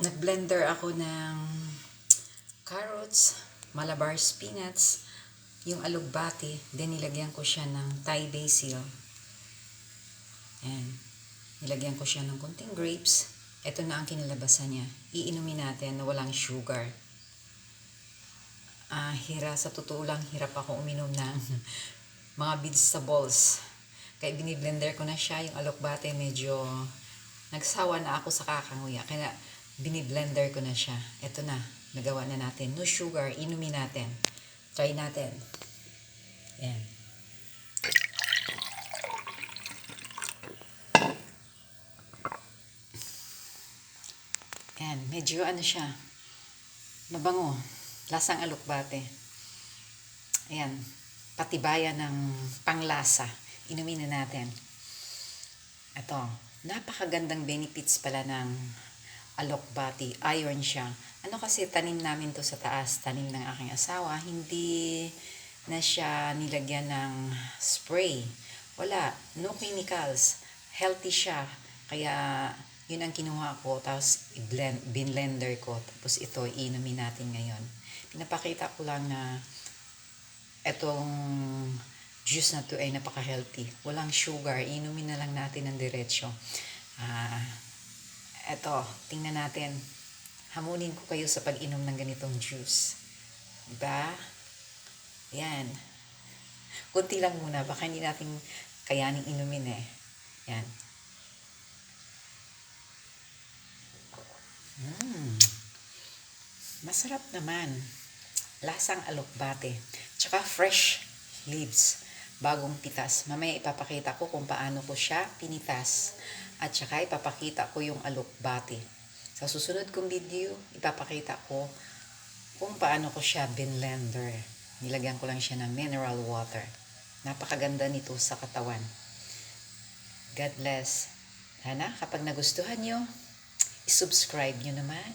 Nag-blender ako ng carrots, Malabar spinach, yung alugbati, then nilagyan ko siya ng Thai basil. Ayan. Nilagyan ko siya ng konting grapes. Ito na ang kinalabasan niya. Iinumin natin na walang sugar. Sa totoo lang, hirap ako uminom ng mga vegetables. Kaya biniblender ko na siya. Yung alokbate medyo nagsawa na ako sa kakanguya. Kaya biniblender ko na siya. Ito na. Nagawa na natin. No sugar. Inumin natin. Try natin. Ayan. Ayan. Medyo ano siya. Mabango. Lasang alokbate. Ayan. Patibayan ng panglasa. Inumin na natin. Ito. Napakagandang benefits pala ng alokbati. Iron siya. Ano kasi tanim namin to sa taas. Tanim ng aking asawa. Hindi na siya nilagyan ng spray. Wala. No chemicals. Healthy siya. Kaya yun ang kinuha ko. Tapos binlender ko. Tapos ito inumin natin ngayon. Pinapakita ko lang na itong juice na to ay napaka-healthy. Walang sugar. Inumin na lang natin ng diretsyo. Eto, tingnan natin. Hamunin ko kayo sa pag-inom ng ganitong juice. Diba? Yan. Kunti lang muna. Baka hindi natin kayaning inumin eh. Yan. Masarap naman. Lasang alokbate. Tsaka fresh leaves. Bagong pitas. Mamaya ipapakita ko kung paano ko siya pinitas. At tsaka ipapakita ko yung alokbate. Sa susunod kong video, ipapakita ko kung paano ko siya binlender. Nilagyan ko lang siya ng mineral water. Napakaganda nito sa katawan. God bless. Sana kapag nagustuhan nyo, isubscribe nyo naman.